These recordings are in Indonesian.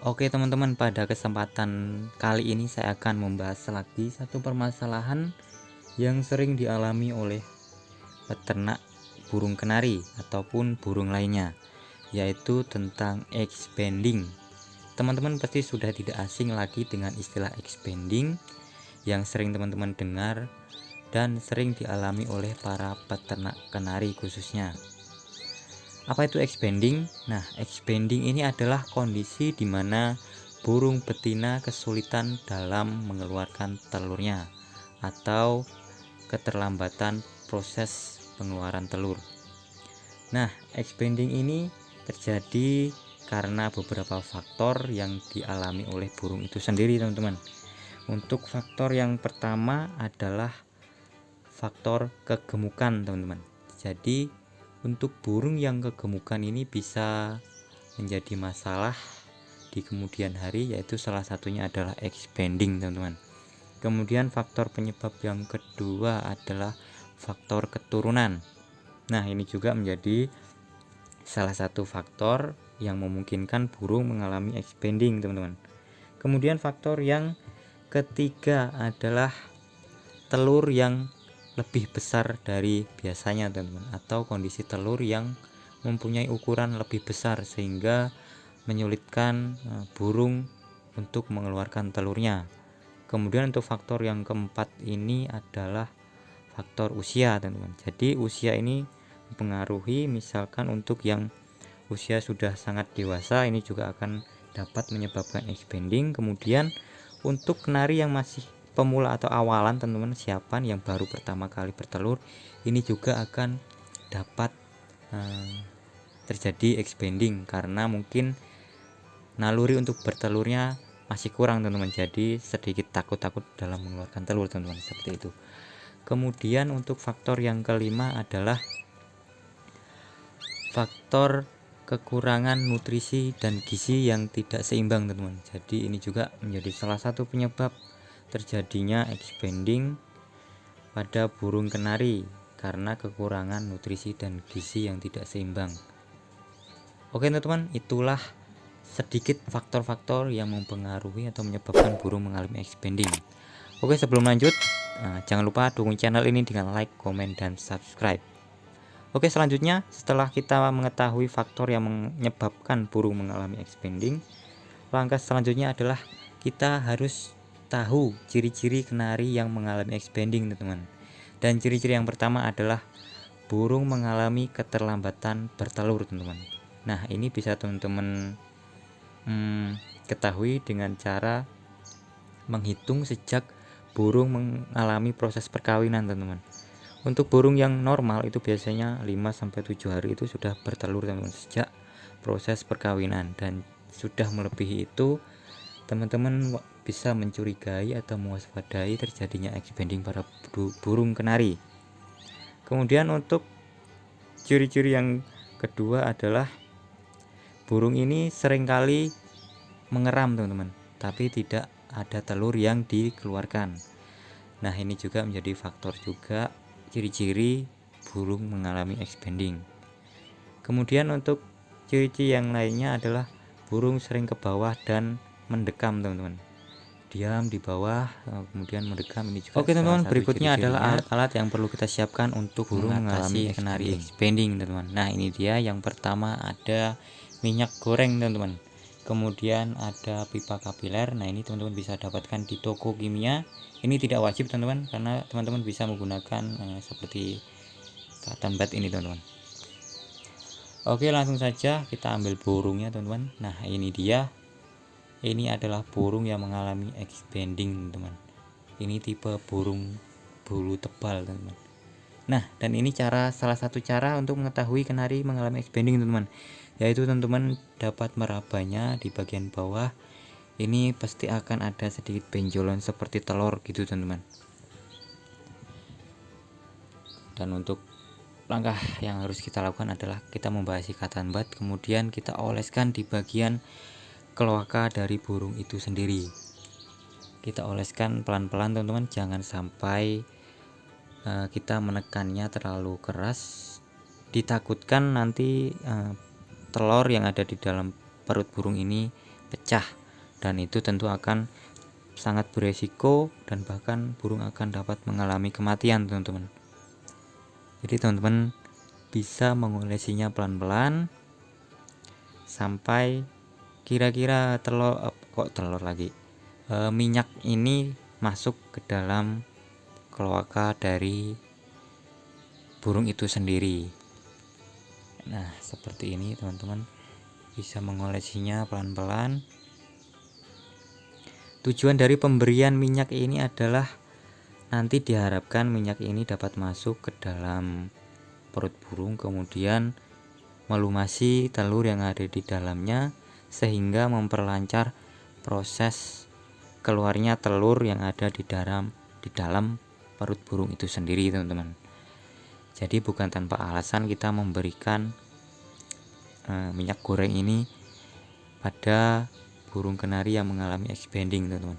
Oke teman-teman, pada kesempatan kali ini saya akan membahas lagi satu permasalahan yang sering dialami oleh peternak burung kenari ataupun burung lainnya, yaitu tentang expanding. Teman-teman pasti sudah tidak asing lagi dengan istilah expanding yang sering teman-teman dengar dan sering dialami oleh para peternak kenari khususnya. Apa itu expanding? Nah, expanding ini adalah kondisi di mana burung betina kesulitan dalam mengeluarkan telurnya atau keterlambatan proses pengeluaran telur. Nah, expanding ini terjadi karena beberapa faktor yang dialami oleh burung itu sendiri, teman-teman. Untuk faktor yang pertama adalah faktor kegemukan, teman-teman. Jadi untuk burung yang kegemukan ini bisa menjadi masalah di kemudian hari, yaitu salah satunya adalah expanding, teman-teman. Kemudian faktor penyebab yang kedua adalah faktor keturunan. Nah, ini juga menjadi salah satu faktor yang memungkinkan burung mengalami expanding, teman-teman. Kemudian faktor yang ketiga adalah telur yang lebih besar dari biasanya, teman-teman, atau kondisi telur yang mempunyai ukuran lebih besar sehingga menyulitkan burung untuk mengeluarkan telurnya. Kemudian untuk faktor yang keempat ini adalah faktor usia, teman-teman. Jadi usia ini mempengaruhi, misalkan untuk yang usia sudah sangat dewasa ini juga akan dapat menyebabkan expanding. Kemudian untuk kenari yang masih pemula atau awalan, teman-teman, siapan yang baru pertama kali bertelur, ini juga akan dapat terjadi expanding karena mungkin naluri untuk bertelurnya masih kurang, teman-teman, jadi sedikit takut-takut dalam mengeluarkan telur, teman-teman, seperti itu. Kemudian untuk faktor yang kelima adalah faktor kekurangan nutrisi dan gizi yang tidak seimbang, teman-teman. Jadi ini juga menjadi salah satu penyebab terjadinya expanding pada burung kenari karena kekurangan nutrisi dan gizi yang tidak seimbang. Oke teman-teman, itulah sedikit faktor-faktor yang mempengaruhi atau menyebabkan burung mengalami expanding. Oke, sebelum lanjut, jangan lupa dukung channel ini dengan like, komen, dan subscribe. Oke, selanjutnya setelah kita mengetahui faktor yang menyebabkan burung mengalami expanding, langkah selanjutnya adalah kita harus tahu ciri-ciri kenari yang mengalami expanding, teman-teman. Dan ciri-ciri yang pertama adalah burung mengalami keterlambatan bertelur, teman-teman. Nah, ini bisa teman-teman ketahui dengan cara menghitung sejak burung mengalami proses perkawinan, teman-teman. Untuk burung yang normal itu biasanya 5-7 hari itu sudah bertelur, teman-teman, sejak proses perkawinan, dan sudah melebihi itu teman-teman bisa mencurigai atau mewaspadai terjadinya expanding pada burung kenari. Kemudian untuk ciri-ciri yang kedua adalah burung ini seringkali mengeram, teman-teman, tapi tidak ada telur yang dikeluarkan. Nah, ini juga menjadi faktor juga ciri-ciri burung mengalami expanding. Kemudian untuk ciri-ciri yang lainnya adalah burung sering ke bawah dan mendekam, teman-teman. Diam di bawah kemudian mendekam, ini juga. Oke teman-teman, berikutnya adalah alat-alat yang perlu kita siapkan untuk burung mengalami kenari expanding, teman-teman. Nah, ini dia. Yang pertama ada minyak goreng, teman-teman. Kemudian ada pipa kapiler. Nah, ini teman-teman bisa dapatkan di toko kimia. Ini tidak wajib, teman-teman, karena teman-teman bisa menggunakan seperti cotton bud ini, teman-teman. Oke, langsung saja kita ambil burungnya, teman-teman. Nah, ini dia. Ini adalah burung yang mengalami expanding, teman-teman. Ini tipe burung bulu tebal, teman-teman. Nah, dan ini salah satu cara untuk mengetahui kenari mengalami expanding, teman-teman, yaitu teman-teman dapat merabanya di bagian bawah. Ini pasti akan ada sedikit benjolan seperti telur gitu, teman-teman. Dan untuk langkah yang harus kita lakukan adalah kita membahasi cotton bud, kemudian kita oleskan di bagian kloaka dari burung itu sendiri. Kita oleskan pelan-pelan, teman-teman, jangan sampai kita menekannya terlalu keras ditakutkan nanti telur yang ada di dalam perut burung ini pecah, dan itu tentu akan sangat beresiko dan bahkan burung akan dapat mengalami kematian, teman-teman. Jadi teman-teman bisa mengolesinya pelan-pelan sampai kira-kira minyak ini masuk ke dalam kloaka dari burung itu sendiri. Nah, seperti ini teman-teman, bisa mengolesinya pelan-pelan. Tujuan dari pemberian minyak ini adalah nanti diharapkan minyak ini dapat masuk ke dalam perut burung, kemudian melumasi telur yang ada di dalamnya, sehingga memperlancar proses keluarnya telur yang ada di dalam perut burung itu sendiri, teman-teman. Jadi bukan tanpa alasan kita memberikan minyak goreng ini pada burung kenari yang mengalami expanding, teman-teman.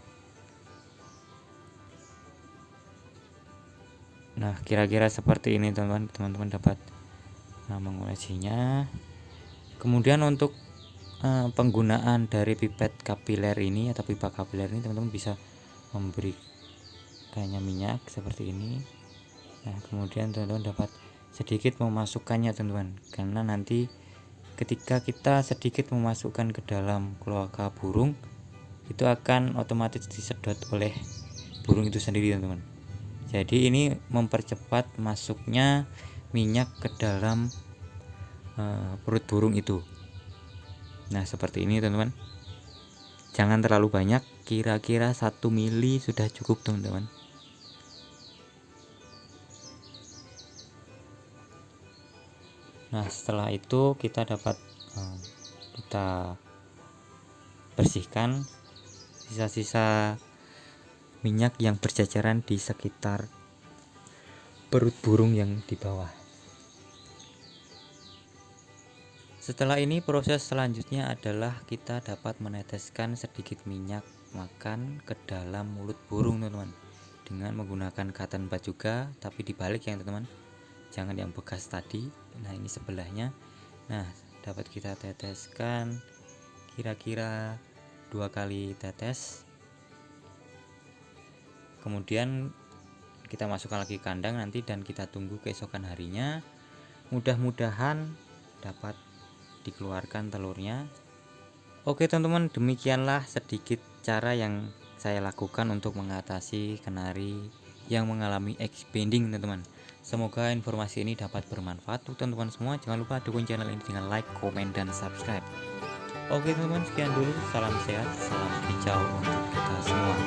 Nah, kira-kira seperti ini teman-teman dapat mengolesinya. Kemudian untuk penggunaan dari pipet kapiler ini atau pipa kapiler ini, teman-teman bisa memberi banyak minyak seperti ini. Nah, kemudian teman-teman dapat sedikit memasukkannya, teman-teman, karena nanti ketika kita sedikit memasukkan ke dalam kloaka burung, itu akan otomatis disedot oleh burung itu sendiri, teman-teman. Jadi ini mempercepat masuknya minyak ke dalam perut burung itu. Nah, seperti ini, teman-teman. Jangan terlalu banyak, kira-kira 1 mili sudah cukup, teman-teman. Nah, setelah itu kita dapat kita bersihkan sisa-sisa minyak yang berjajaran di sekitar perut burung yang di bawah. Setelah ini proses selanjutnya adalah kita dapat meneteskan sedikit minyak makan ke dalam mulut burung, teman-teman, dengan menggunakan cotton bud juga, tapi dibalik ya, teman-teman, jangan yang bekas tadi. Nah, ini sebelahnya. Nah, dapat kita teteskan kira-kira 2 kali tetes. Kemudian kita masukkan lagi kandang nanti dan kita tunggu keesokan harinya. Mudah-mudahan dapat dikeluarkan telurnya. Oke, teman-teman, demikianlah sedikit cara yang saya lakukan untuk mengatasi kenari yang mengalami expanding, teman-teman. Semoga informasi ini dapat bermanfaat untuk teman-teman semua. Jangan lupa dukung channel ini dengan like, komen, dan subscribe. Oke, teman-teman, sekian dulu. Salam sehat, salam hijau untuk kita semua.